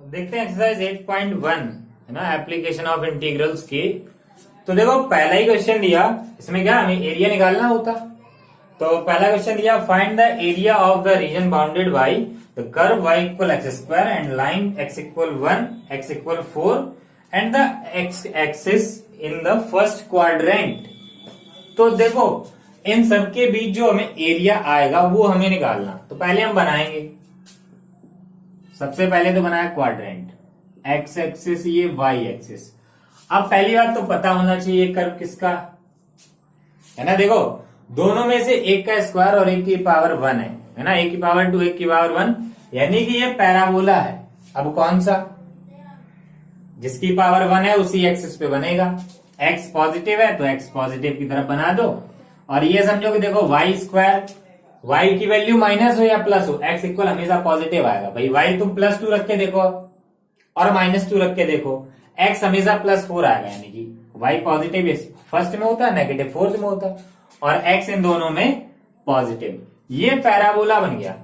देखते हैं एक्सरसाइज 8.1 है ना, एप्लीकेशन ऑफ इंटीग्रल्स की। तो देखो पहला ही क्वेश्चन दिया, इसमें क्या हमें एरिया निकालना होता। तो पहला क्वेश्चन दिया, find the area of the reason bounded by the curve y equal x square and line x equal 1, x equal 4 and the x axis in the first quadrant. तो देखो इन सब के बीच जो हमें एरिया आएगा वो हमें निकालना। तो पहले हम बनाएंगे, सबसे पहले तो बनाया क्वाड्रेंट, एक्स एक्सिस ये वाई एक्सिस। अब पहली बात तो पता होना चाहिए कर्व किसका है ना। देखो दोनों में से एक का स्क्वायर और एक की पावर 1 है ना, एक की पावर 2 एक की पावर 1, यानी कि ये पैराबोला है। अब कौन सा, जिसकी पावर 1 है उसी एक्सिस पे बनेगा। एक्स पॉजिटिव है तो एक्स पॉजिटिव की तरफ बना दो। और ये समझो कि देखो वाई स्क्वायर, y की वैल्यू माइनस हो या प्लस हो, x इक्वल हमेशा पॉजिटिव आएगा। भाई y तुम +2 रख के देखो और -2 रख के देखो, x हमेशा +4 आएगा, यानी कि y पॉजिटिव फर्स्ट में होता है, नेगेटिव फोर्थ में होता है, और x इन दोनों में पॉजिटिव। ये पैराबोला बन गया,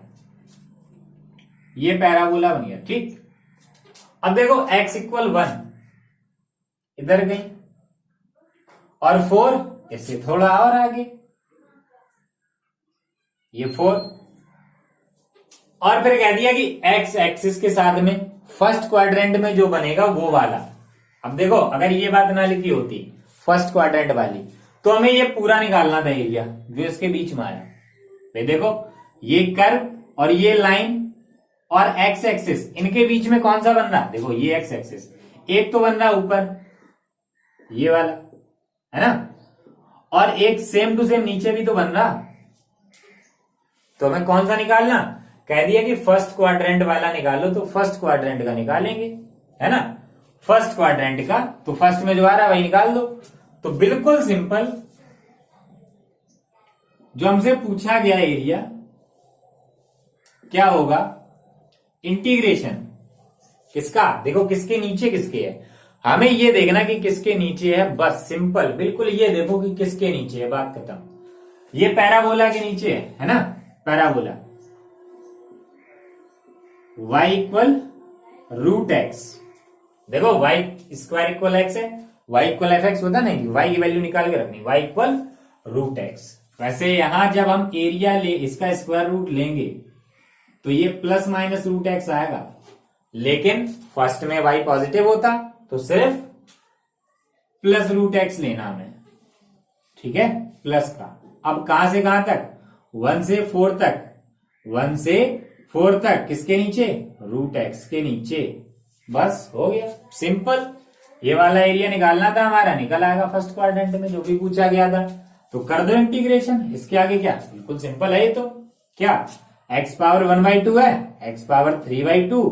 ये पैराबोला बन गया। ठीक, अब देखो x इक्वल 1 इधर गई और 4 इससे थोड़ा और आगे, ये 4, और फिर कह दिया कि x एक्सिस के साथ में फर्स्ट क्वाड्रेंट में जो बनेगा वो वाला। अब देखो अगर ये बात ना लिखी होती फर्स्ट क्वाड्रेंट वाली, तो हमें ये पूरा निकालना था एरिया जो इसके बीच में आया। तो देखो ये कर्व और ये लाइन और x एक्सिस, इनके बीच में कौन सा बन रहा, देखो ये x एक्सिस, एक तो बन रहा ऊपर ये वाला है ना, और एक सेम टू सेम नीचे भी तो बन रहा। तो हमें कौन सा निकालना, कह दिया कि फर्स्ट क्वाड्रेंट वाला निकालो, तो फर्स्ट क्वाड्रेंट का निकालेंगे है ना, फर्स्ट क्वाड्रेंट का। तो फर्स्ट में जो आ रहा है वही निकाल दो। तो बिल्कुल सिंपल, जो हमसे पूछा गया एरिया क्या होगा, इंटीग्रेशन किसका, देखो किसके नीचे किसके है, हमें ये देखना कि किसके नीचे है, बस सिंपल बिल्कुल ये देखो कि किसके नीचे है, बात खत्म। ये पैराबोला के नीचे है ना, पैराबोला y इक्वल √x। देखो y स्क्वायर इक्वल x है, y इक्वल fx होता नहीं, y की वैल्यू निकाल के रखनी, y इक्वल √x। वैसे यहां जब हम एरिया ले इसका स्क्वायर रूट लेंगे तो ये प्लस माइनस √x आएगा, लेकिन फर्स्ट में y पॉजिटिव होता तो सिर्फ प्लस √x लेना हमें, ठीक है, प्लस का। अब कहां से कहां तक, 1 से 4 तक, 1 से 4 तक किसके नीचे, √x के नीचे, बस हो गया सिंपल। ये वाला एरिया निकालना था हमारा, निकल आएगा फर्स्ट क्वाड्रेंट में जो भी पूछा गया था। तो कर दो इंटीग्रेशन, इसके आगे क्या, बिल्कुल सिंपल है ये तो। क्या, x पावर 1/2 है, x पावर 3/2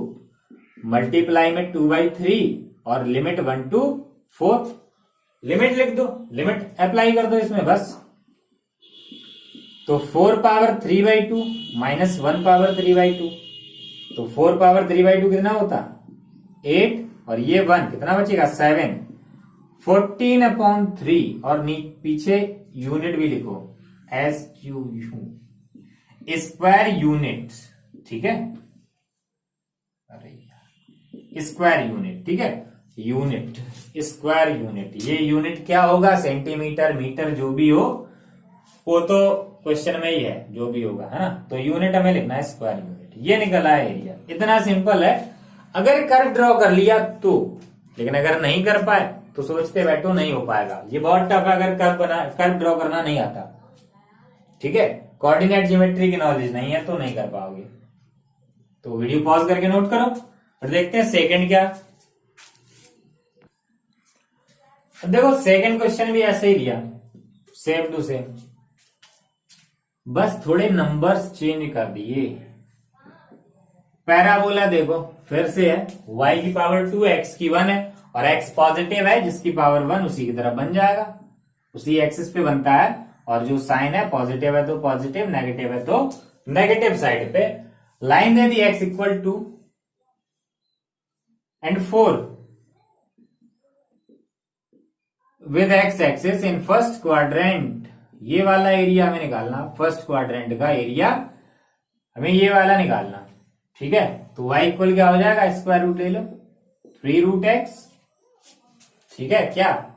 मल्टीप्लाई में 2/3 और लिमिट 1 to 4, लिमिट लिख दो, लिमिट अप्लाई कर दो इसमें बस। तो 4 पावर 3/2 माइनस 1 पावर 3/2, तो 4 पावर 3/2 कितना होता, 8, और ये 1 कितना बचेगा, 7, 14/3, और पीछे यूनिट भी लिखो, SQU स्क्वायर यूनिट, ठीक है, अरे स्क्वायर यूनिट, ठीक है, यूनिट स्क्वायर यूनिट। ये यूनिट क्या होगा, सेंटीमीटर मीटर जो भी हो, वो तो क्वेश्चन में ही है जो भी होगा है ना। तो यूनिट हमें लिखना है स्क्वायर यूनिट। ये निकला है एरिया, इतना सिंपल है अगर कर्व ड्रॉ कर लिया तो, लेकिन अगर नहीं कर पाए तो सोचते बैठो नहीं हो पाएगा। ये बहुत टफ है अगर कर्व ड्रॉ करना नहीं आता, ठीक है, कोऑर्डिनेट ज्योमेट्री की नॉलेज नहीं है तो नहीं कर पाओगे। तो वीडियो पॉज करके नोट करो और देखते हैं सेकंड क्या। देखो सेकंड क्वेश्चन भी ऐसे ही दिया, सेम टू सेम, बस थोड़े नंबर्स चेंज कर दिए। पैराबोला देखो फिर से है, y की पावर 2 x की 1 है, और x पॉजिटिव है जिसकी पावर 1 उसी की तरफ बन जाएगा, उसी एक्सिस पे बनता है। और जो साइन है पॉजिटिव है तो पॉजिटिव, नेगेटिव है तो नेगेटिव साइड पे। Line they the x equal 2 and 4 with x axis in first quadrant. ये वाला एरिया हमें निकालना, फर्स्ट क्वाड्रेंट का एरिया हमें ये वाला निकालना। ठीक है, तो y इक्वल क्या हो जाएगा, स्क्वायर रूट ले लो 3√x। ठीक है, क्या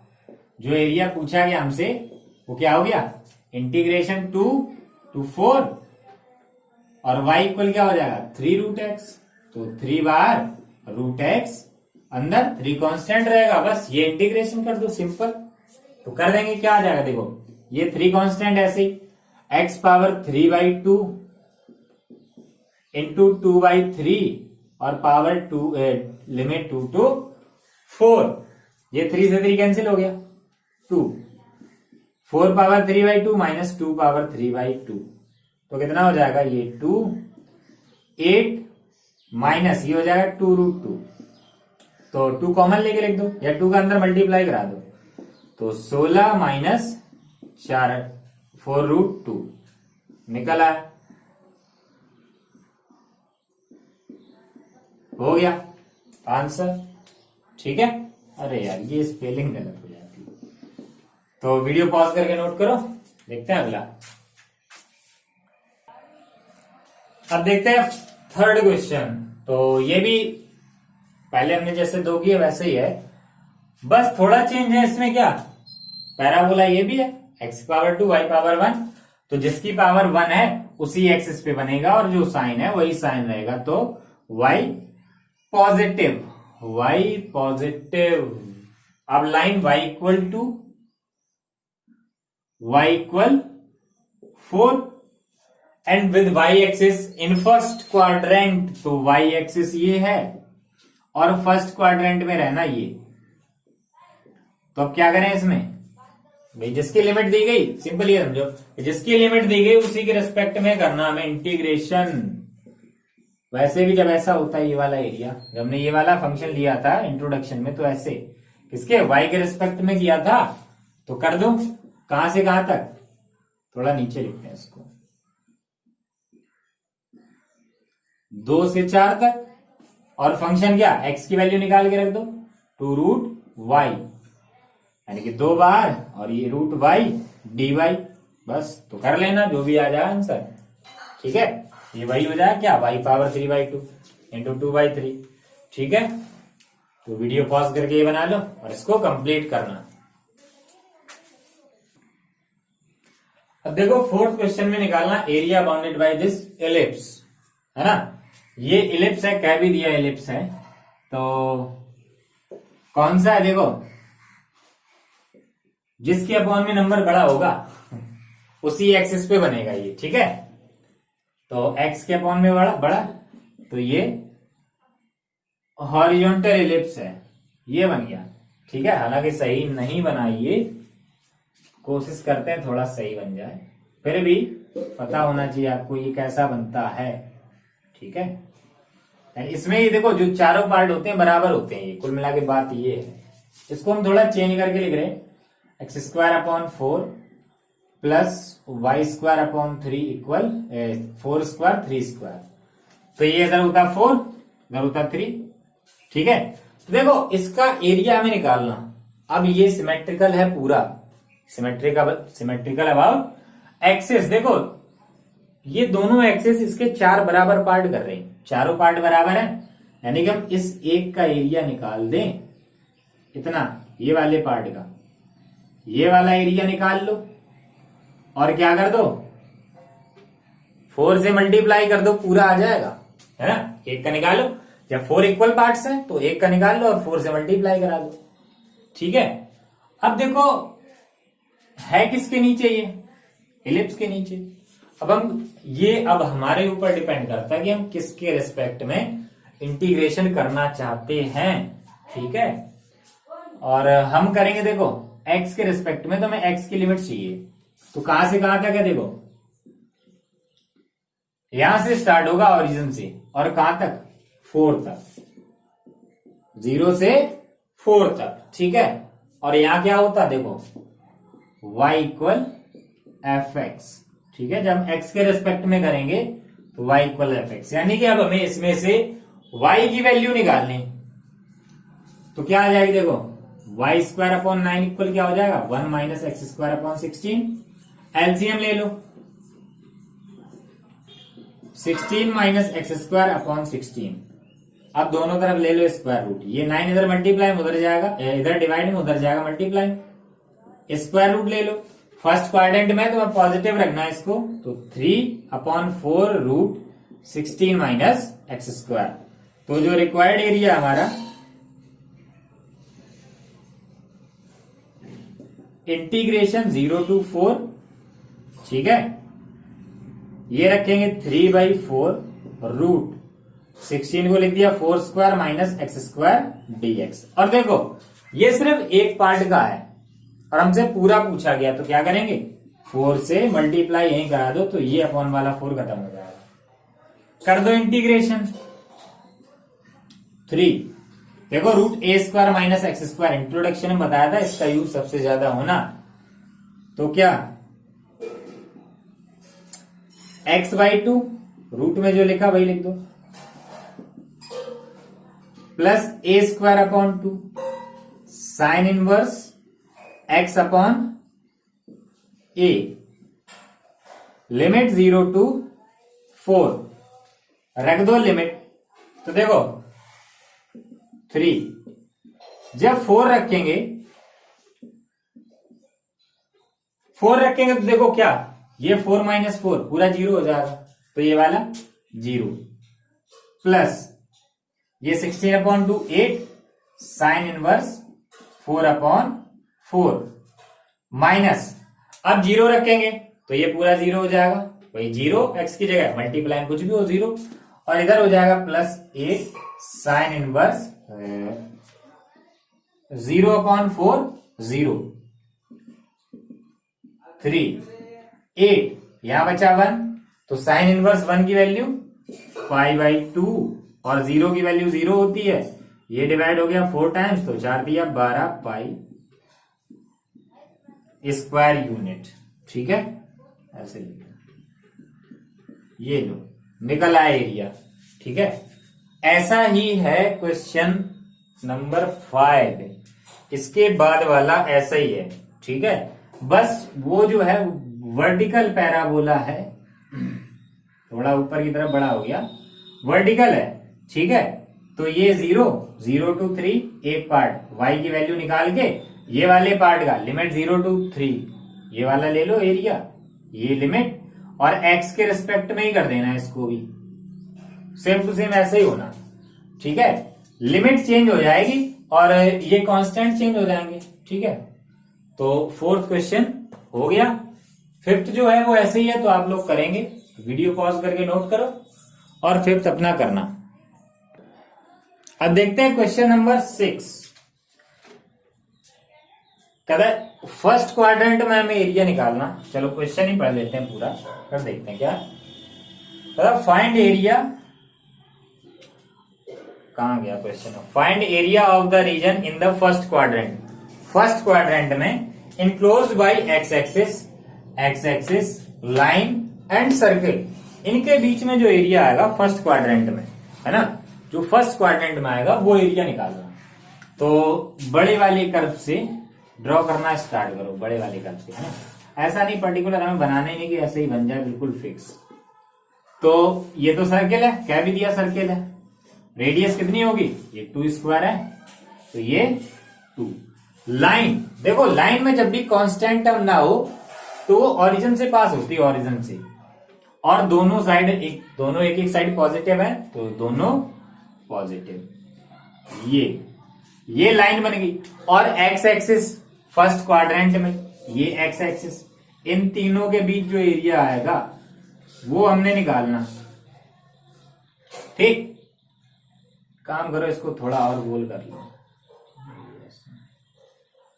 जो एरिया पूछा गया हमसे वो क्या हो गया, इंटीग्रेशन 2 to 4 और y इक्वल क्या हो जाएगा 3√x। तो 3/√x, अंदर 3 कांस्टेंट रहेगा, बस ये इंटीग्रेशन कर दो सिंपल। तो कर देंगे, क्या आ जाएगा देखो, ये 3 कांस्टेंट ऐसे ही x पावर 3/2 इंटू 2/3 और पावर 2 लिमिट 2 to 4, ये 3 से 3 कैंसिल हो गया 2, 4 पावर 3/2 माइनस 2 पावर 3/2, तो कितना हो जाएगा ये 2, 8 माइनस ये हो जाएगा 2√2, तो 2 कॉमन लेके लिख दो या 2 का अंदर मल्टीप्लाई करा दो, तो 16 माइनस 4√2 निकल आया, हो गया आंसर। ठीक है, अरे यार ये स्पेलिंग गलत हो जाती है, तो वीडियो पॉज करके नोट करो, देखते हैं अगला। अब देखते हैं थर्ड क्वेश्चन। तो ये भी पहले हमने जैसे 2 किए वैसे ही है, बस थोड़ा चेंज है इसमें। क्या, पैराबोला ये भी है x पावर 2 y पावर 1, तो जिसकी पावर 1 है उसी एक्सिस पे बनेगा और जो साइन है वही साइन रहेगा, तो y पॉजिटिव, y पॉजिटिव। अब line y equal to y equal 4 and with y axis in first quadrant, तो y एक्सिस ये है और फर्स्ट क्वाड्रेंट में रहना ये। तो अब क्या करें इसमें भाई, जिसकी लिमिट दी गई, सिंपल ये समझो, जिसकी लिमिट दी गई उसी के रिस्पेक्ट में करना हमें इंटीग्रेशन। वैसे भी जब ऐसा होता है ये वाला एरिया, जब हमने ये वाला फंक्शन लिया था इंट्रोडक्शन में, तो ऐसे किसके y के रिस्पेक्ट में किया था, तो कर दो कहां से कहां तक, थोड़ा नीचे लिखते हैं इसको, 2 से 4 तक, और फंक्शन क्या, x की वैल्यू निकाल के रख दो 2√y, यानी कि 2 बार और ये √y dy, बस तो कर लेना जो भी आ जाए आंसर। ठीक है, ये वही हो जाए क्या, y पावर 3/2 इंटू 2/3। ठीक है, तो वीडियो पॉज करके ये बना लो और इसको कंप्लीट करना। अब देखो फोर्थ क्वेश्चन में निकालना area bounded by this ellipse, है ना। ये एलिप्स है, कह भी दिया एलिप्स है, तो कौन सा है देखो, जिसके अपॉन में नंबर बड़ा होगा उसी एक्सिस पे बनेगा ये। ठीक है, तो x के अपॉन में बड़ा, तो ये हॉरिजॉन्टल एलिप्स है, ये बन गया। ठीक है, हालांकि सही नहीं बना, ये कोशिश करते हैं थोड़ा सही बन जाए, फिर भी पता होना चाहिए आपको ये कैसा बनता है। ठीक है, इसमें ये देखो जो चारों पार्ट होते हैं बराबर होते हैं, ये कुल मिला के बात ये है। इसको हम थोड़ा चेंज करके लिख रहे हैं, x² प्लस y² इक्वल 4² 3², तो ये इधर होता 4, इधर होता 3। ठीक है, तो देखो इसका एरिया हमें निकालना। अब ये सिमेट्रिकल है पूरा, सिमेट्रिकल अबाउट एक्सिस। देखो ये दोनों एक्सिस इसके 4 बराबर पार्ट कर रहे हैं, चारों पार्ट बराबर है, यानी कि हम इस एक का एरिया निकाल दें इतना, ये वाले पार्ट का ये वाला एरिया निकाल लो और क्या कर दो, 4 से मल्टीप्लाई कर दो, पूरा आ जाएगा, है ना। एक का निकालो, जब 4 इक्वल पार्ट्स हैं तो एक का निकाल लो और 4 से मल्टीप्लाई करा दो। ठीक है, अब देखो है किसके नीचे, ये एलिप्स के नीचे। अब हमारे ऊपर डिपेंड करता है कि हम किसके रिस्पेक्ट में इंटीग्रेशन करना चाहते हैं। ठीक है, और हम करेंगे देखो x के रिस्पेक्ट में, तो हमें x की लिमिट चाहिए, तो कहां से कहां तक है देखो, यहां से स्टार्ट होगा ओरिजिन से और कहां तक, 4 तक, 0 से 4 तक। ठीक है, और यहां क्या होता है देखो, y इक्वल fx। ठीक है, जब हम x के रेस्पेक्ट में करेंगे तो y इक्वल fx, यानी कि अब हमें इसमें से y की वैल्यू निकालनी, तो क्या आ जाएगी देखो, y² 9 इक्वल क्या हो जाएगा, 1 माइनस x² 16। एलसीएम ले लो, 16 माइनस एक्स स्क्वायर अपॉन 16। अब दोनों तरफ ले लो स्क्वायर रूट। ये 9 इधर मल्टीप्लाई में उधर जाएगा, इधर डिवाइड में उधर जाएगा मल्टीप्लाई। स्क्वायर रूट ले लो। फर्स्ट क्वाड्रेंट में तुम्हें पॉजिटिव रखना है इसको, तो 3/4 रूट 16 माइनस एक्स स्क्वायर। तो जो रिक्वायर्ड एरिया हमारा इंटीग्रेशन 0 to 4, ठीक है, ये रखेंगे 3/4 रूट 16 को लिख दिया 4 square minus x square dx। और देखो ये सिर्फ एक पार्ट का है और हमसे पूरा पूछा गया, तो क्या करेंगे 4 से मल्टीप्लाई यहीं करा दो, तो ये अपॉन वाला 4 खत्म हो जाएगा। कर दो इंटीग्रेशन 3। देखो root a square minus x square introduction में बताया था इसका यूज सबसे ज्यादा होना, तो क्या x/2 रूट में जो लिखा वही लिख दो, plus A square upon 2 sine inverse x upon A, limit 0 to 4 रख दो लिमिट। तो देखो 3 जब 4 रखेंगे तो देखो क्या ये 4 माइनस 4 पूरा 0 हो जाएगा, तो ये वाला 0 प्लस ये 16/2 8 साइन इनवर्स 4/4 माइनस अब 0 रखेंगे तो ये पूरा 0 हो जाएगा, वही 0 x की जगह मल्टीप्लाई कुछ भी हो 0, और इधर हो जाएगा प्लस 8 साइन इनवर्स 0/4 0 3 8 यहां बचा 1, तो साइन इनवर्स 1 की वैल्यू 5/2 और 0 की वैल्यू 0 होती है, ये डिवाइड हो गया 4 टाइम्स, तो 4 दिया 12 पाई स्क्वायर यूनिट। ठीक है, ऐसे ये लो निकल आया एरिया। ठीक है, ऐसा ही है क्वेश्चन नंबर 5, इसके बाद वाला ऐसा ही है। ठीक है, बस वो जो है वर्टिकल पैराबोला है, थोड़ा ऊपर की तरफ बड़ा हो गया, वर्टिकल है। ठीक है, तो ये 0 to 3 एक पार्ट, y की वैल्यू निकाल के ये वाले पार्ट का लिमिट 0 to 3 ये वाला ले लो एरिया, ये लिमिट, और x के रिस्पेक्ट में ही कर देना है इसको भी, सेम टू सेम ऐसे ही होना। ठीक है, लिमिट चेंज हो जाएगी और ये कांस्टेंट चेंज हो जाएंगे। ठीक है, तो 4th क्वेश्चन हो गया। 5th जो है वो ऐसे ही है, तो आप लोग करेंगे, वीडियो पॉज करके नोट करो और 5th अपना करना। अब देखते हैं क्वेश्चन नंबर 6। कहता है फर्स्ट क्वाड्रेंट में हमें एरिया निकालना। चलो क्वेश्चन ही पढ़ लेते हैं पूरा, कर देखते हैं क्या कहता है। फाइंड एरिया, कहां गया question, find area of the region in the first quadrant. First quadrant में enclosed by x axis line and circle, इनके बीच में जो एरिया आएगा फर्स्ट क्वाड्रेंट में, है ना, जो फर्स्ट क्वाड्रेंट में आएगा वो एरिया निकालना। तो बड़े वाले कर्व से ड्रॉ करना स्टार्ट करो, बड़े वाले कर्व से, है ना, ऐसा नहीं पर्टिकुलर हमें बनाना ही नहीं कि ऐसे ही बन जाए बिल्कुल फिक्स। तो ये तो सर्किल है, क्या भी दिया सर्किल है, रेडियस कितनी होगी, ये 2 स्क्वायर है, तो ये 2। लाइन, देखो लाइन में जब भी कांस्टेंट टर्म ना हो तो वो ओरिजिन से पास होती है, ओरिजिन से, और दोनों साइड एक साइड पॉजिटिव है, तो दोनों पॉजिटिव, ये लाइन बन गई। और एक्स एक्सिस फर्स्ट क्वाड्रेंट में, ये एक्स एक्सिस, इन तीनों के बीच जो एरिया आएगा वो हमने निकालना। ठीक, काम करो इसको थोड़ा और गोल कर लो।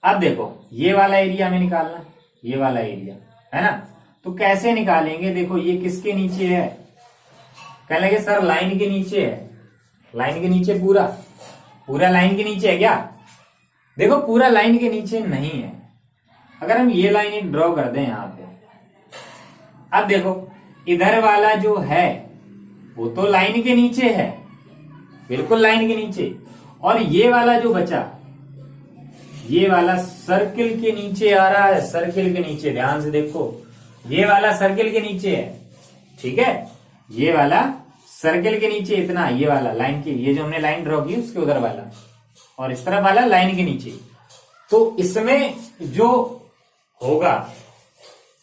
अब देखो ये वाला एरिया हमें निकालना, ये वाला एरिया, है ना, तो कैसे निकालेंगे, देखो ये किसके नीचे है, कहने लगे सर लाइन के नीचे है। लाइन के नीचे पूरा लाइन के नीचे है क्या, देखो पूरा लाइन के नीचे नहीं है। अगर हम ये लाइन एक ड्रॉ कर दें यहां पे, अब देखो इधर वाला जो है वो तो लाइन के नीचे है, बिल्कुल लाइन के नीचे, और ये वाला जो बचा ये वाला सर्किल के नीचे आ रहा है, सर्किल के नीचे, ध्यान से देखो ये वाला सर्किल के नीचे है। ठीक है, ये वाला सर्किल के नीचे इतना, ये वाला लाइन की, ये जो हमने लाइन ड्रॉ की उसके उधर वाला, और इस तरफ वाला लाइन के नीचे। तो इसमें जो होगा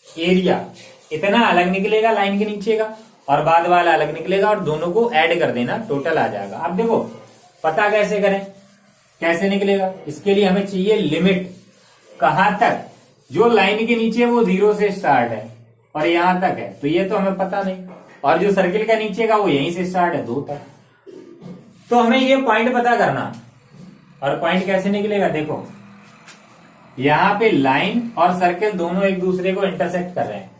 एरिया इतना अलग निकलेगा लाइन के नीचे का, और बाद वाला अलग निकलेगा, और दोनों को ऐड कर देना, टोटल आ जाएगा। अब देखो पता कैसे करें, कैसे निकलेगा, इसके लिए हमें चाहिए लिमिट कहां तक, जो लाइन के नीचे वो 0 से स्टार्ट है और यहां तक है, तो ये तो हमें पता नहीं, और जो सर्किल का नीचे का वो यहीं से स्टार्ट है 2 तक। तो हमें ये पॉइंट पता करना, और पॉइंट कैसे निकलेगा, देखो यहां पे लाइन और सर्किल दोनों एक दूसरे को इंटरसेक्ट कर रहे हैं,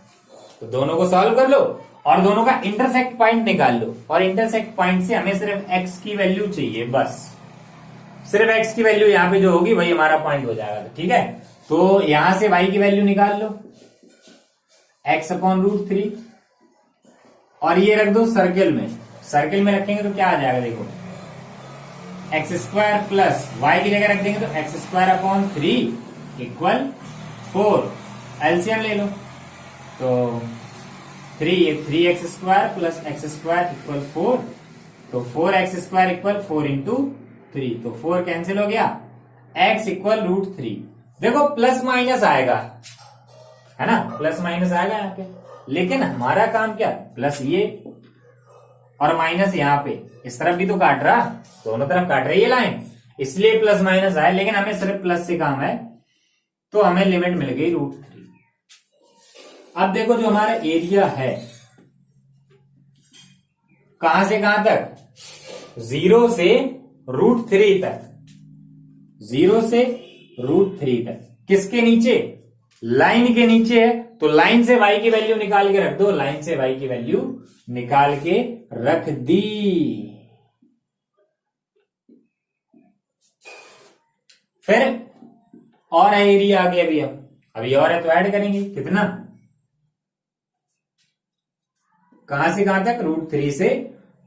तो दोनों को सॉल्व कर लो और दोनों का इंटरसेक्ट पॉइंट निकाल लो, और इंटरसेक्ट पॉइंट से हमें सिर्फ x की वैल्यू चाहिए, बस सिर्फ x की वैल्यू यहां पे जो होगी वही हमारा पॉइंट हो जाएगा। ठीक है, तो यहां से y की वैल्यू निकाल लो x/√3, और ये रख दो सर्किल में, सर्किल में रखेंगे तो क्या आ जाएगा, देखो x² प्लस y की जगह रख देंगे तो x²/3 इक्वल 4, एलसीएम ले लो तो 3x² प्लस x² इक्वल 4, तो 4x² इक्वल 4 इंटू 3, तो 4 कैंसिल हो गया, x इक्वल √3। देखो प्लस माइनस आएगा, है ना, प्लस माइनस आएगा यहाँ पे, लेकिन हमारा काम क्या, प्लस ये और माइनस यहाँ पे, इस तरफ भी तो काट रहा, दोनों तरफ काट रही है लाइन, इसलिए प्लस माइनस आए, लेकिन हमें सिर्फ प्लस से काम है, तो हमें लिमिट मिल गई √3। अब देखो जो हमारा एरिया है कहां से कहां तक, 0 से √3 तक, 0 से √3 तक, किसके नीचे, लाइन के नीचे है, तो लाइन से y की वैल्यू निकाल के रख दो, लाइन से y की वैल्यू निकाल के रख दी। फिर और एरिया आ गया, अभी और है तो ऐड करेंगे, कितना, कहां से कहां तक, √3 से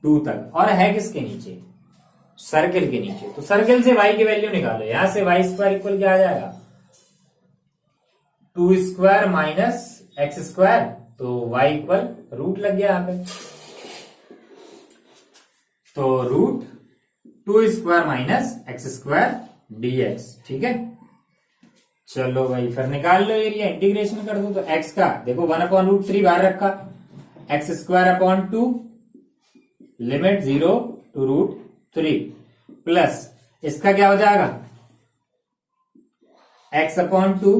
2 तक, और है किसके नीचे, सर्किल के नीचे, तो सर्किल से y की वैल्यू निकालो, यहां से y² इक्वल क्या आ जाएगा, 2² माइनस x², तो y इक्वल रूट लग गया यहां पे, तो √2² माइनस x² dx। ठीक है, चलो भाई फिर निकाल लो एरिया, इंटीग्रेशन कर दो, तो x का देखो 1/√3 बाहर रखा, x²/2 लिमिट 0 to √3 प्लस इसका क्या हो जाएगा, x/2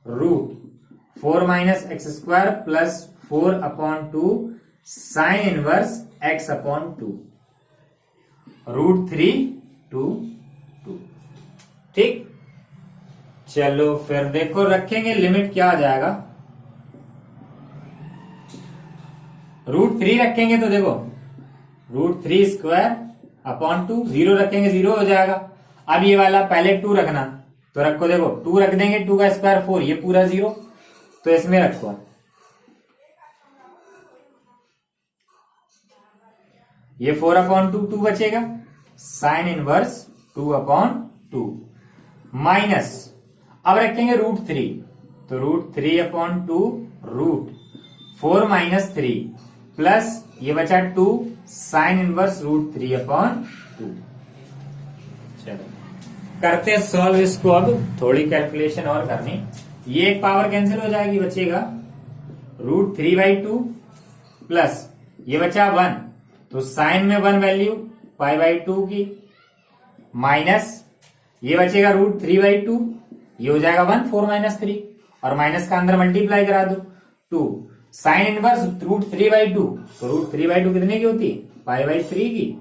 √4 minus x² plus 4/2 sine inverse x/2 √3 to 2। ठीक, चलो फिर देखो रखेंगे लिमिट क्या आ जाएगा, √3 रखेंगे तो देखो √3² 0 रखेंगे 0 हो जाएगा। अब ये वाला पहले 2 रखना, तो रखो, देखो 2 रख देंगे, 2 का स्क्वायर 4, ये पूरा 0, तो इसमें रखो, ये 4/2 2 बचेगा, साइन इनवर्स 2/2 माइनस, अब रखेंगे √3, तो √3/2 √4 माइनस 3 प्लस ये बचा 2 साइन इनवर्स √3/2। चलो करते हैं सॉल्व इसको, अब थोड़ी कैलकुलेशन और करनी, ये एक पावर कैंसिल हो जाएगी, बचेगा √3/2 प्लस ये बचा 1, तो साइन में 1 वैल्यू π/2 की, माइनस ये बचेगा √3/2, ये हो जाएगा 1 4 माइनस 3, और माइनस का अंदर मल्टीप्लाई करा दो 2 साइन इनवर्स √3/2, तो √3/2 कितने की होती है, π/3 की,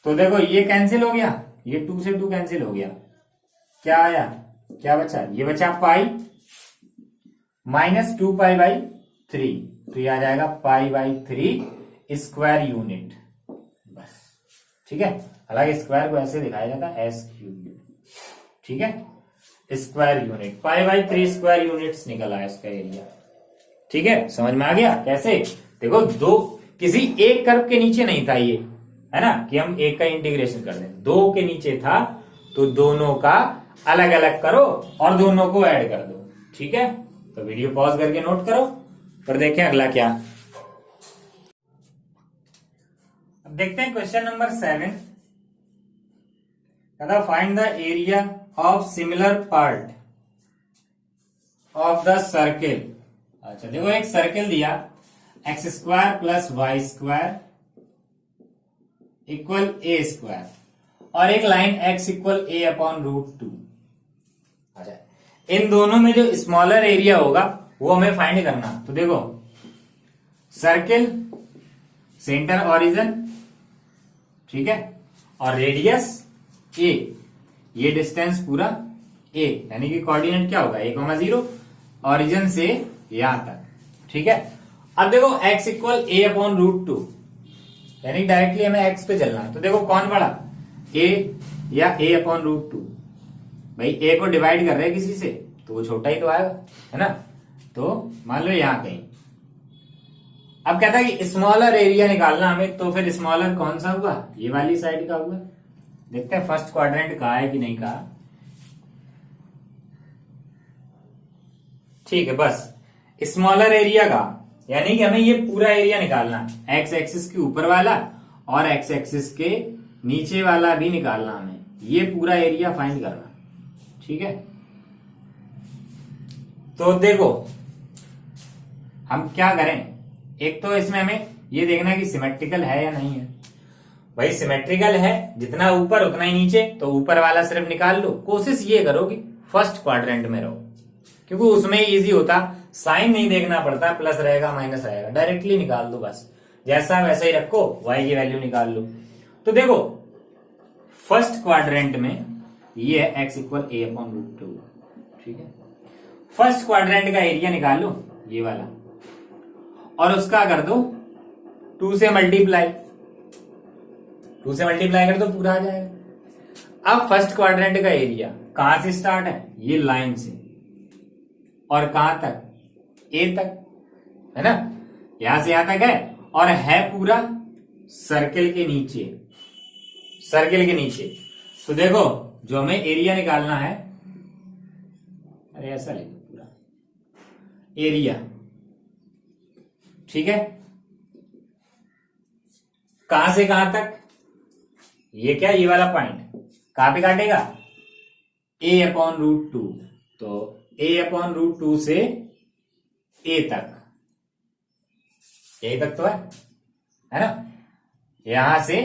तो देखो ये कैंसिल हो गया, ये 2 से 2 कैंसिल हो गया, क्या आया, क्या बचा, ये बचा पाई माइनस 2π/3, तो ये आ जाएगा π/3 स्क्वायर यूनिट, बस। ठीक है, हालांकि स्क्वायर को ऐसे दिखाया जाता है s³। ठीक है, स्क्वायर यूनिट, π/3 स्क्वायर यूनिट्स निकल आया इसका एरिया। ठीक है, समझ में आ गया कैसे, देखो दो किसी एक कर्व के नीचे नहीं था ये, है ना, कि हम एक का इंटीग्रेशन कर दें, 2 के नीचे था, तो दोनों का अलग अलग करो और दोनों को ऐड कर दो। ठीक है, तो वीडियो पॉज करके नोट करो, फिर देखें अगला क्या। अब देखते हैं क्वेश्चन नंबर 7। कहता find the area of similar part of the circle. अच्छा देखो एक सर्किल दिया x square plus y square equal a square और एक line x equal a upon root 2। अच्छा इन दोनों में जो स्मॉलर एरिया होगा वो हमें फाइंड करना। तो देखो सर्किल सेंटर ओरिजिन, ठीक है, और रेडियस ए, ये डिस्टेंस पूरा ए, यानी कि कोऑर्डिनेट क्या होगा 1,0 ओरिजिन से यहां तक, ठीक है। अब देखो x equal a upon root 2, यानी डायरेक्टली हमें x पे चलना है। तो देखो कौन बड़ा, a या a अपॉन रूट 2। भाई a को डिवाइड कर रहे हैं किसी से तो वो छोटा ही तो आएगा, है ना। तो मान लो यहां कहीं। अब कहता है कि स्मॉलर एरिया निकालना हमें, तो फिर स्मॉलर कौन सा हुआ, ये वाली साइड का हुआ। देखते हैं फर्स्ट क्वाड्रेंट कहा है कि नहीं कहा। ठीक है, बस स्मॉलर एरिया का, यानी कि हमें ये पूरा एरिया निकालना है। एक्स एक्सिस के ऊपर वाला और एक्स एक्सिस के नीचे वाला भी निकालना हमें, ये पूरा एरिया फाइंड करना, ठीक है। तो देखो हम क्या करें, एक तो इसमें हमें ये देखना है कि सिमेट्रिकल है या नहीं है। भाई सिमेट्रिकल है, जितना ऊपर उतना ही नीचे, तो ऊपर वाला सिर्फ निकाल लो। कोशिश ये करो कि फर्स्ट क्वाड्रेंट में रहो, क्योंकि उसमें इजी होता, साइन नहीं देखना पड़ता, प्लस रहेगा माइनस रहेगा, डायरेक्टली निकाल दो बस, जैसा वैसा ही रखो, y की वैल्यू निकाल लो। तो देखो फर्स्ट क्वाड्रेंट में ये है x equal a upon root 2, ठीक है। फर्स्ट क्वाड्रेंट का एरिया निकाल लो ये वाला, और उसका कर दो 2 से मल्टीप्लाई, 2 से मल्टीप्लाई कर दो पूरा आ जाएगा। अब फर्स्ट क्वाड्रेंट का एरिया कहां से स्टार्ट है, ये लाइन से, और कहां तक, ए तक, है ना, यहां से यहां तक है, और है पूरा सर्किल के नीचे, सर्किल के नीचे। तो देखो जो हमें एरिया निकालना है, अरे ऐसा ले पूरा एरिया, ठीक है, कहां से कहां तक, ये क्या, ये वाला पॉइंट कहां पे काटेगा, ए अपॉन रूट 2, तो ए अपॉन रूट 2 से ए तक, ए तक तो है ना, यहां से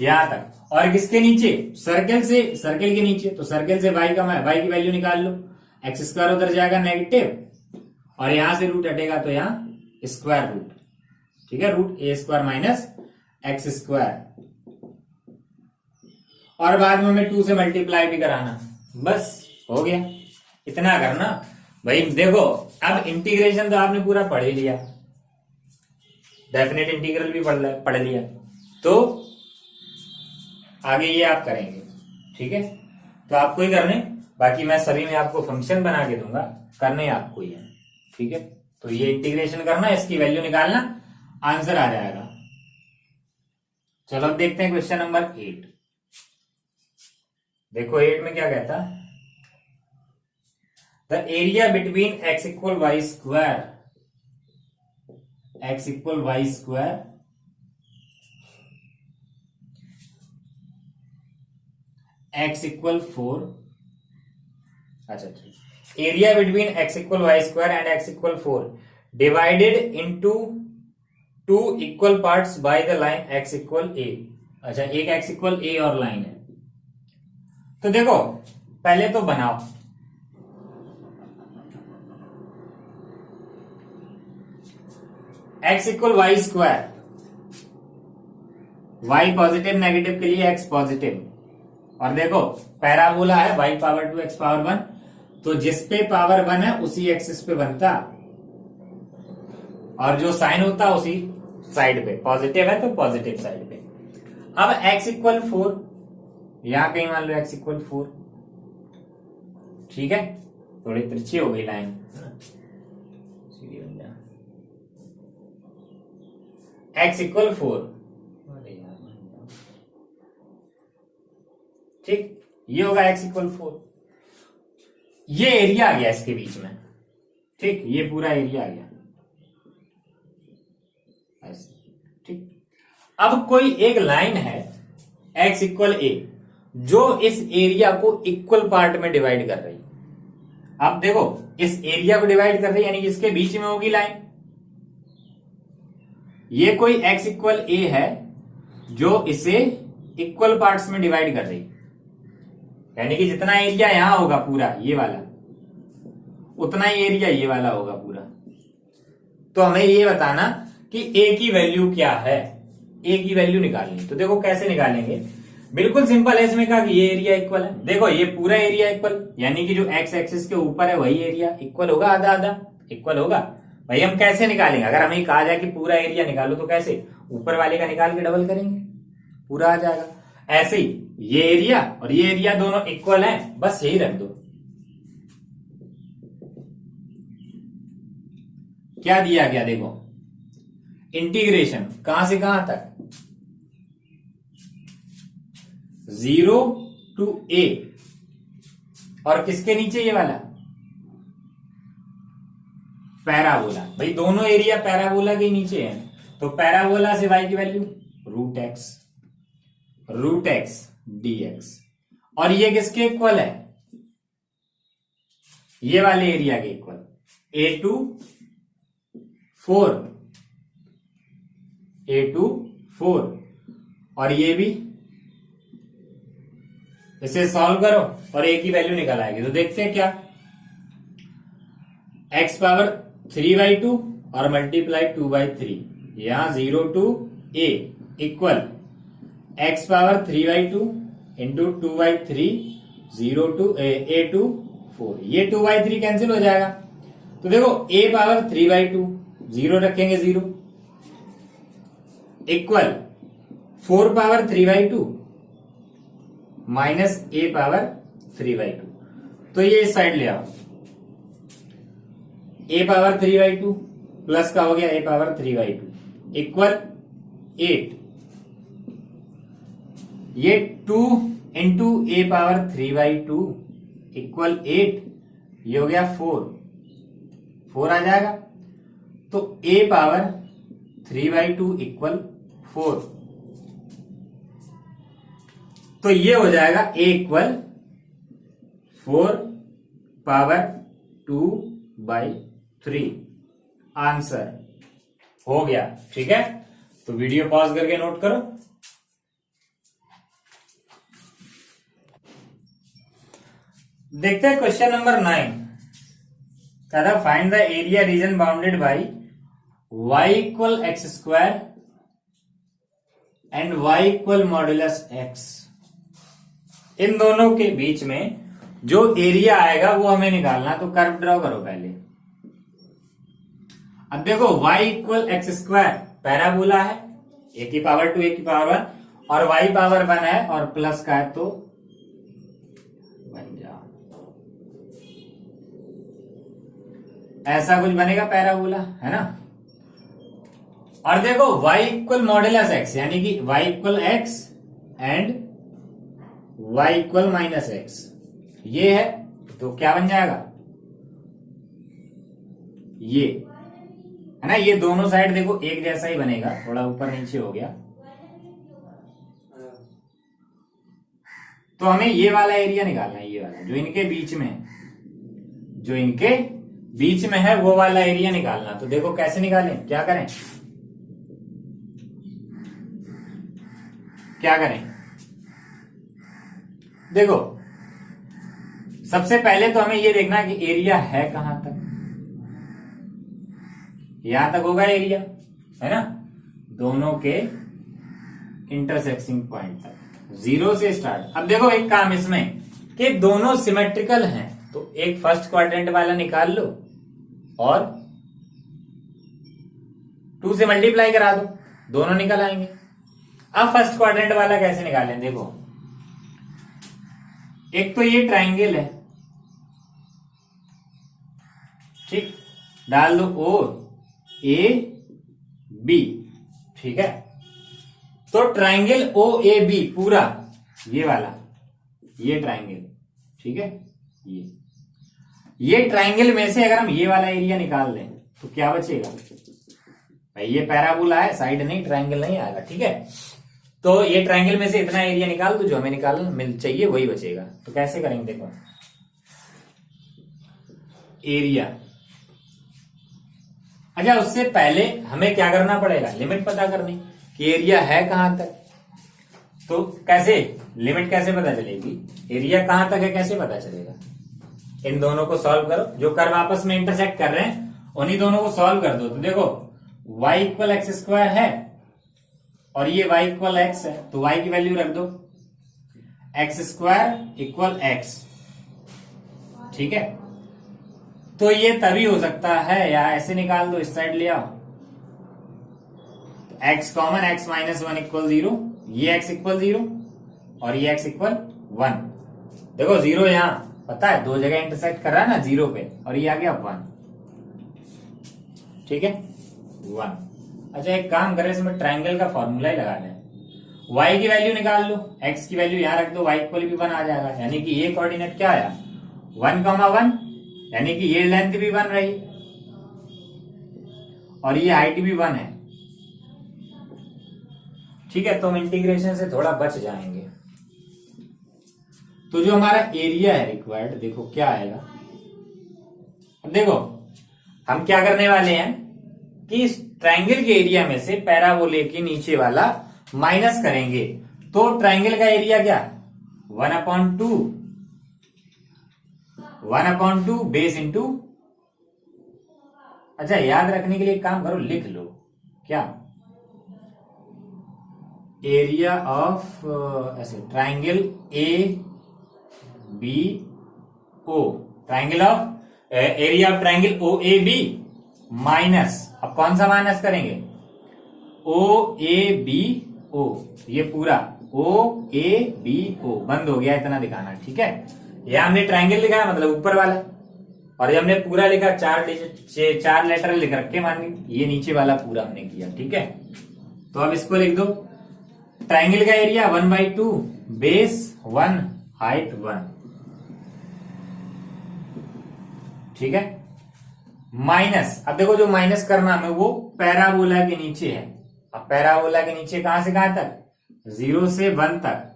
यहां तक, और किसके नीचे, सर्किल से, सर्किल के नीचे। तो सर्किल से y की वैल्यू निकाल लो, एक्स स्क्वायर उधर जाएगा नेगेटिव, और यहां से रूट हटेगा तो यहां स्क्वायर रूट, ठीक है, root a square minus x square, और बाद में हमें 2 से मल्टीप्लाई भी कराना, बस हो गया, इतना करना। भाई देखो अब इंटीग्रेशन तो आपने पूरा पढ़ ही लिया, डेफिनेट इंटीग्रल भी पढ़ लिया, तो आगे ये आप करेंगे, ठीक है। तो आपको ही करने, बाकी मैं सभी में आपको फंक्शन बना के दूंगा, करने आपको ही है, ठीक है। तो ये इंटीग्रेशन करना, इसकी वैल्यू निकालना, आंसर आ जाएगा। चलो अब देखते हैं क्वेश्चन नंबर 8। देखो 8 में क्या कहता, the area between x equal y square, x equal y square x equal 4, अच्छा area between x equal y square and x equal 4 divided into 2 equal parts by the line x equal a. अच्छा एक x equal ए और line है, तो देखो पहले तो बनाओ, x equal y square, y positive negative के लिए एक्स पॉजिटिव, और देखो पैराबोला है y पावर 2 x पावर 1, तो जिस पे पावर 1 है उसी एक्सिस पे बनता, और जो साइन होता उसी साइड पे, पॉजिटिव है तो पॉजिटिव साइड पे। अब x इक्वल 4, यहां कहीं मान लो x इक्वल 4, ठीक है, थोड़ी तिरछी हो गई लाइन, सीधी बन जा, x इक्वल 4, ठीक, ये होगा x इक्वल 4, ये एरिया आ गया इसके बीच में, ठीक, ये पूरा एरिया आ गया ऐसे, ठीक। अब कोई एक लाइन है x इक्वल ए जो इस एरिया को इक्वल पार्ट में डिवाइड कर रही है। अब देखो इस एरिया को डिवाइड कर रही है यानी कि इसके बीच में होगी लाइन। ये कोई x इक्वल ए है जो इसे इक्वल पार्ट्स में डिवाइड कर रही है, यानी कि जितना एरिया यहां होगा पूरा ये वाला, उतना ही एरिया ये वाला होगा पूरा। तो हमें ये बताना कि a की वैल्यू क्या है, a की वैल्यू निकालनी। तो देखो कैसे निकालेंगे, बिल्कुल सिंपल है। इसमें कहा कि ये एरिया इक्वल है, देखो ये पूरा एरिया इक्वल, यानी कि जो x एक्सिस के ऊपर है वही एरिया इक्वल होगा, आधा आधा इक्वल होगा। भाई हम कैसे निकालेंगे, अगर हमें कहा जाए कि पूरा एरिया निकालो तो कैसे, ऊपर वाले का निकाल के डबल करेंगे, पूरा आ जाएगा। ऐसे ही ये एरिया और ये एरिया दोनों इक्वल हैं, बस यही रख दो। क्या दिया गया देखो, इंटीग्रेशन कहां से कहां तक, 0 to a, और किसके नीचे ये वाला पैराबोला। भाई दोनों एरिया पैराबोला के नीचे हैं, तो पैराबोला से y की वैल्यू रूट एक्स dx, और ये किसके इक्वल है, ये वाले एरिया के इक्वल, a2 4, और ये भी, इसे सॉल्व करो और a की वैल्यू निकल आएगी। तो देखते हैं क्या, x पावर 3/2 और मल्टीप्लाई 2/3, यहां 0 to a equal x power 3/2 into 2/3, 0 to a to 4, ये 2/3 कैंसिल हो जाएगा। तो देखो a पावर 3/2, 0 रखेंगे 0, equal 4 power 3/2 minus a power 3/2। तो ये इस साइड ले आओ, a पावर 3/2 प्लस का हो गया a पावर 3/2 इक्वल 8, ये 2 इंटू a पावर 3/2 इक्वल 8, ये हो गया 4 आ जाएगा। तो a पावर 3/2 इक्वल 4, तो ये हो जाएगा a इक्वल 4 पावर 2/3, आंसर हो गया। ठीक है, तो वीडियो पॉज करके नोट करो। देखते हैं क्वेश्चन नंबर 9, कह रहा find the area reason bounded by y equal x square and y equal modulus x। इन दोनों के बीच में जो एरिया आएगा वो हमें निकालना, तो कर्व ड्रॉ करो पहले। अब देखो y equal x square parabola है, a की पावर 2 a की पावर 1, और y पावर 1 है और प्लस का है, तो बन जा ऐसा कुछ बनेगा पैराबोला, है ना। और देखो y इक्वल मॉड्यूलस x, यानी कि y equal x and y equal minus x, ये है, तो क्या बन जाएगा, ये है ना। ये दोनों साइड देखो एक जैसा ही बनेगा, थोड़ा ऊपर नीचे हो गया। तो हमें ये वाला एरिया निकालना है, ये वाला जो इनके बीच में है, जो इनके बीच में है वो वाला एरिया निकालना। तो देखो कैसे निकालें, क्या करें, क्या करें, देखो सबसे पहले तो हमें ये देखना कि एरिया है कहां तक, यहां तक होगा एरिया, है ना, दोनों के इंटरसेक्टिंग पॉइंट तक, 0 से स्टार्ट। अब देखो एक काम इसमें कि दोनों सिमेट्रिकल हैं, तो एक फर्स्ट क्वाड्रेंट वाला निकाल लो और 2 से मल्टीप्लाई करा दो, दोनों निकल आएंगे। अब फर्स्ट क्वाड्रेंट वाला कैसे निकालें, देखो एक तो ये ट्राइंगल है, ठीक, डाल दो ओ ए बी, ठीक है। तो ट्राइंगल ओ ए बी पूरा ये वाला, ये ट्राइंगल, ठीक है, ये ट्राइंगल में से अगर हम ये वाला एरिया निकाल दें तो क्या बचेगा, ये पैराबोला है, साइड नहीं, ट्रायंगल नहीं आएगा, ठीक है। तो ये ट्रायंगल में से इतना एरिया निकाल दो जो हमें निकालना मिल चाहिए, वही बचेगा। तो कैसे करेंगे, देखो एरिया। अच्छा, उससे पहले हमें क्या करना पड़ेगा, लिमिट पता करनी कि एरिया है कहां तक। तो कैसे, लिमिट कैसे पता चलेगी, एरिया कहां तक है कैसे पता चलेगा। इन दोनों को सॉल्व करो, जो कर्व आपस में इंटरसेक्ट कर रहे हैं उन्हीं दोनों को सॉल्व कर दो। तो देखो y इक्वल एक्स स्क्वायर है और ये y इक्वल एक्स है, तो y की वैल्यू रख दो, एक्स स्क्वायर इक्वल एक्स, ठीक है। तो ये तभी हो सकता है, या ऐसे निकाल दो, इस साइड ले आओ, x common, x minus one equal 0, ये एक्स इक्वल 0 और ये एक्स इक्वल 1। देखो 0 यहां पता है दो जगह इंटरसेक्ट कर रहा है ना 0 पे, और ये आ गया 1, ठीक है 1। अच्छा, एक काम करें, इसमें ट्रायंगल का फॉर्मूला ही लगा लें। y की वैल्यू निकाल लो, x की वैल्यू यहां रख दो, y इक्वल भी 1 आ जाएगा, यानी कि ये कोऑर्डिनेट क्या आया 1,1, यानी कि ये लेंथ भी 1 रही और ये हाइट भी 1 है, ठीक है। तो हम इंटीग्रेशन से थोड़ा बच जाएंगे। तो जो हमारा एरिया है रिक्वायर्ड, देखो क्या आएगा। अब देखो हम क्या करने वाले हैं कि इस ट्रायंगल के एरिया में से पैराबोले के नीचे वाला माइनस करेंगे। तो ट्रायंगल का एरिया क्या, 1/2 बेस इंटू। अच्छा, याद रखने के लिए एक काम करो, लिख लो क्या, एरिया ऑफ ऐसे triangle a b o, triangle of area of triangle o a b minus, अब कौन सा माइनस करेंगे, ओ ए बी ओ, ये पूरा ओ ए बी ओ, बंद हो गया इतना दिखाना, ठीक है। ये हमने ट्रायंगल लिखा है मतलब ऊपर वाला, और ये हमने पूरा लिखा, 4 लेटर लिख रखे मान ली, ये नीचे वाला पूरा हमने किया, ठीक है। तो अब इसको लिख दो, ट्रायंगल का एरिया 1/2 बेस 1 हाइट 1, ठीक है, माइनस। अब देखो जो माइनस करना हमें वो पैराबोला के नीचे है। अब पैराबोला के नीचे कहां से कहां तक, 0 से 1 तक,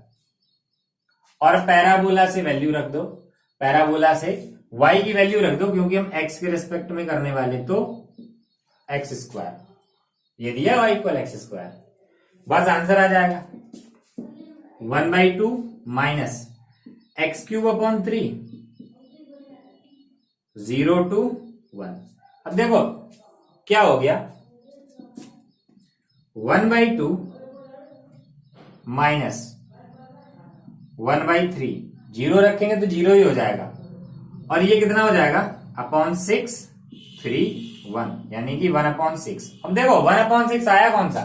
और पैराबोला से वैल्यू रख दो, पैराबोला से y की वैल्यू रख दो, क्योंकि हम x के रिस्पेक्ट में करने वाले, तो एक्स स्क्वायर, ये दिया y इक्वल एक्स स्क्वायर, बस आंसर आ जाएगा 1/2 माइनस x³ 3, 0 to 1। अब देखो क्या हो गया, 1/2 माइनस 1/3, 0 रखेंगे तो 0 ही हो जाएगा, और ये कितना हो जाएगा अपॉन 6 3 1, यानी कि 1/6। अब देखो 1/6 आया कौन सा,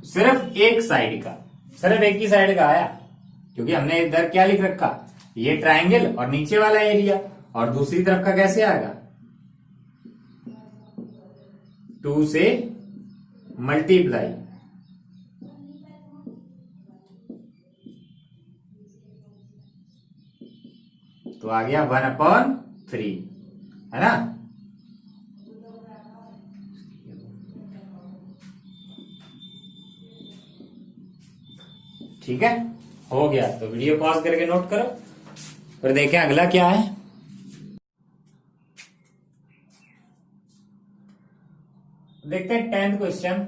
सिर्फ एक साइड का, सिर्फ एक ही साइड का आया, क्योंकि हमने इधर क्या लिख रखा, ये ट्रायंगल और नीचे वाला एरिया, और दूसरी तरफ का कैसे आएगा, 2 से मल्टीप्लाई, तो आ गया 1/3, है ना। ठीक है, हो गया। तो वीडियो पॉज करके नोट करो, फिर देखें अगला क्या है। देखते हैं 10th क्वेश्चन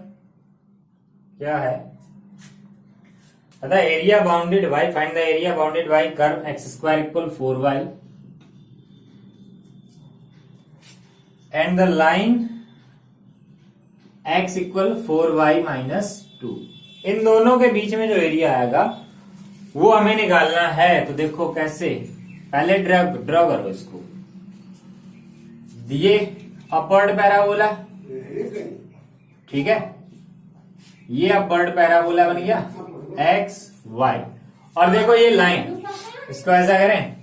क्या है। Area bounded bye, find the area bounded bye curve x² equal 4y and the line x equal 4y minus 2। इन दोनों के बीच में जो एरिया आएगा वो हमें निकालना है। तो देखो कैसे, पहले ड्रॉ करो इसको, दिए अपवर्ड पैराबोला, ठीक है, ये अपवर्ड पैराबोला बन गया एक्स वाई, और देखो ये लाइन, इसको ऐसा करें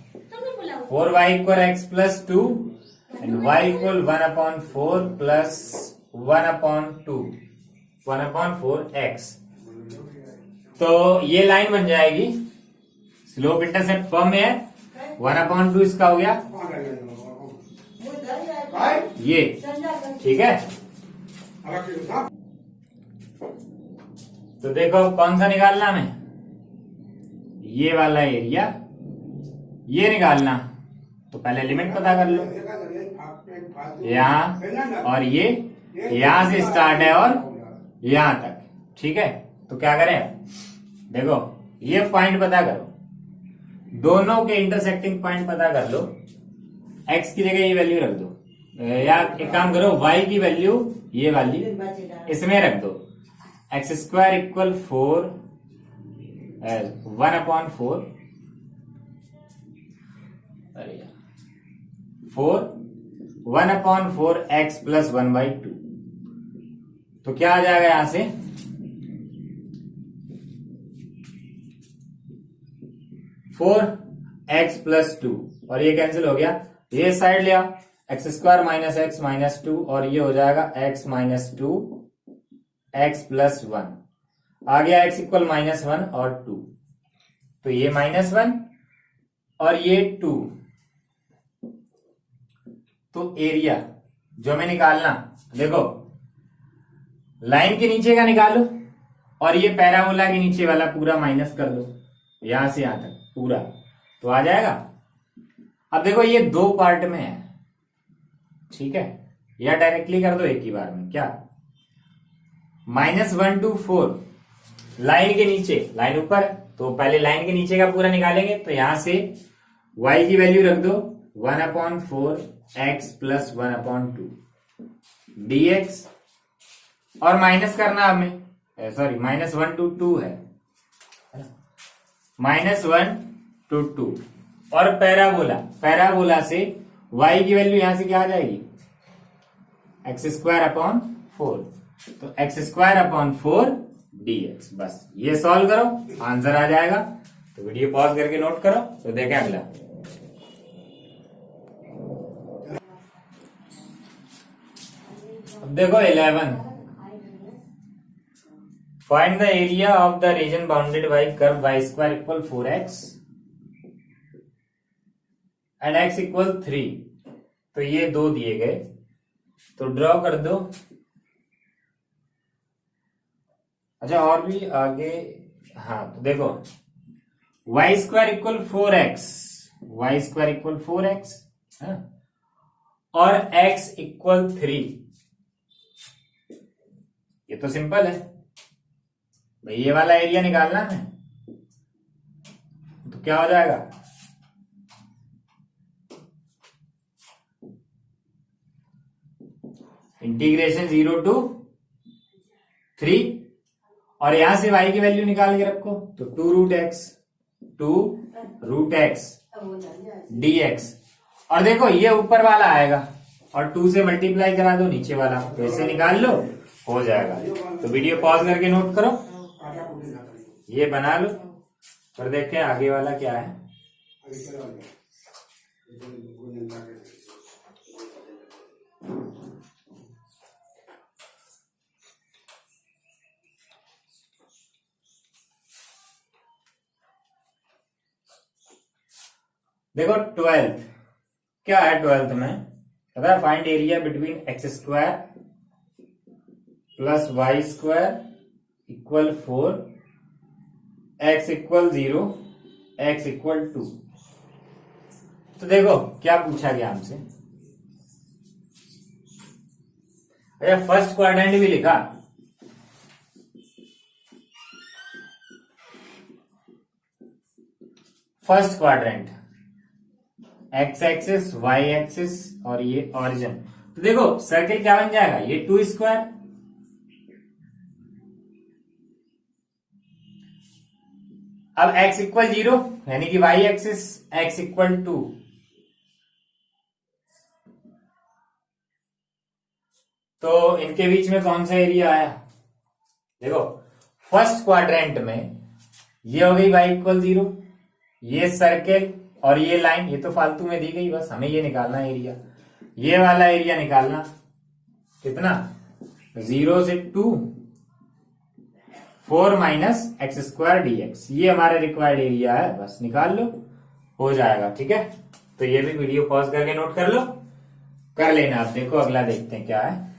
4y equal x plus 2 and y equal 1/4 plus 1/2 1/4x। तो ये लाइन बन जाएगी, स्लोप इंटरसेप्ट फॉर्म में है, 1/2 इसका हो गया ये, ठीक है। तो देखो कौन सा निकालना हमें, ये वाला एरिया ये निकालना। तो पहले लिमिट पता कर लो, यहां और ये यहां से स्टार्ट है और यहां तक, ठीक है। तो क्या करें, देखो ये पॉइंट पता करो, दोनों के इंटरसेक्टिंग पॉइंट पता कर लो। एक्स की जगह ये वैल्यू रख दो, या एक काम करो वाई की वैल्यू ये वाली इसमें रख दो। X square equal 4 1/4 1/4 x plus 1/2। तो क्या आ जाएगा यहां से, फोर एक्स प्लस 2 और ये कैंसिल हो गया, ये साइड लिया x square minus x minus 2 और ये हो जाएगा एक्स माइनस 2 एक्स प्लस 1 आ गया, एक्स इक्वल -1 और 2। तो ये -1 और ये 2। तो एरिया जो हमें निकालना, देखो लाइन के नीचे का निकालो और ये पैराबोला के नीचे वाला पूरा माइनस कर दो, यहां से यहां तक पूरा, तो आ जाएगा। अब देखो ये दो पार्ट में है, ठीक है, या डायरेक्टली कर दो एक ही बार में, क्या -1 to 4 लाइन के नीचे, लाइन ऊपर, तो पहले लाइन के नीचे का पूरा निकालेंगे। तो यहां से y की वैल्यू रख दो 1/4 x प्लस 1/2 dx और माइनस करना हमें, सॉरी -1 to 2 है, -1 to 2 और पैराबोला, पैराबोला से y की वैल्यू यहां से क्या आ जाएगी, x²/4, तो x²/4 dx। बस ये सॉल्व करो, आंसर आ जाएगा। तो वीडियो पॉज करके नोट करो। तो देखें अगला, अब देखो 11, find the area of the reason bounded by curve y² equal 4x and x equal 3। तो ये दो दिए गए, तो ड्रॉ कर दो। अच्छा और भी आगे, हाँ तो देखो y² equal 4x, y² equal 4x और x इक्वल 3। ये तो सिंपल है भाई, ये वाला एरिया निकालना है, तो क्या हो जाएगा, इंटीग्रेशन 0 to 3 और यहां से y की वैल्यू निकाल के रखो, तो 2√x dx। और देखो ये ऊपर वाला आएगा और 2 से मल्टीप्लाई करा दो नीचे वाला, तो ऐसे निकाल लो, हो जाएगा। तो वीडियो पॉज करके नोट करो, ये बना लो और देखें आगे वाला क्या है। देखो 12th क्या है, 12th में पता है, find area between x² plus y² equal 4 x equal 0 x equal 2। तो देखो क्या पूछा गया हमसे, अरे फर्स्ट क्वाड्रेंट भी लिखा, first quadrant x axis y axis और ये ऑरिजिन। तो देखो सर्किल क्या बन जाएगा, ये 2², अब x इक्वल 0 यानी कि y एक्सिस x इक्वल 2, तो इनके बीच में कौन सा एरिया आया, देखो फर्स्ट क्वाड्रेंट में ये हो गई y इक्वल 0, ये सर्किल और ये लाइन, ये तो फालतू में दी गई, बस हमें ये निकालना एरिया, ये वाला एरिया निकालना, कितना 0 से 2 4 माइनस x² dx, ये हमारा रिक्वायर्ड एरिया है, बस निकाल लो, हो जाएगा। ठीक है, तो ये भी वीडियो पॉज करके नोट कर लो, कर लेना। आप देखो अगला देखते हैं क्या है।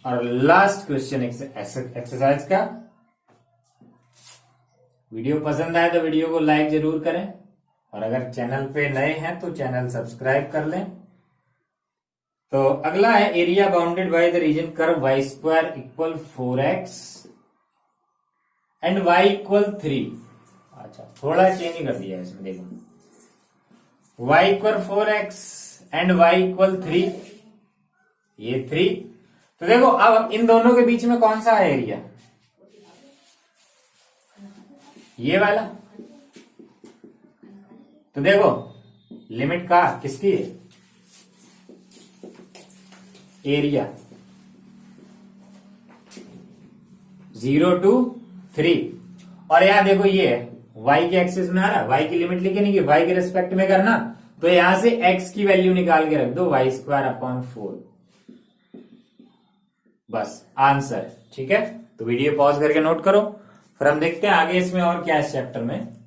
और लास्ट क्वेश्चन एक्सरसाइज का। वीडियो पसंद आए तो वीडियो को लाइक जरूर करें, और अगर चैनल पे नए हैं तो चैनल सब्सक्राइब कर लें। तो अगला है area bounded by the region curve y square equal 4x and y equal 3। अच्छा, थोड़ा चेंज कर दिया है इसमें, देखो y equal 4x and y equal 3, ये 3। तो देखो अब इन दोनों के बीच में कौन सा है एरिया, ये वाला। तो देखो लिमिट का किसकी है, एरिया 0 to 3, और यहां देखो ये है y के एक्सिस में आ रहा है, y की लिमिट लिखे नहीं कि y के रिस्पेक्ट में करना, तो यहां से x की वैल्यू निकाल के रख दो y स्क्वायर अपॉन 4, बस आंसर। ठीक है, तो वीडियो पॉज करके नोट करो, फिर हम देखते हैं आगे इसमें और क्या है इस चैप्टर में।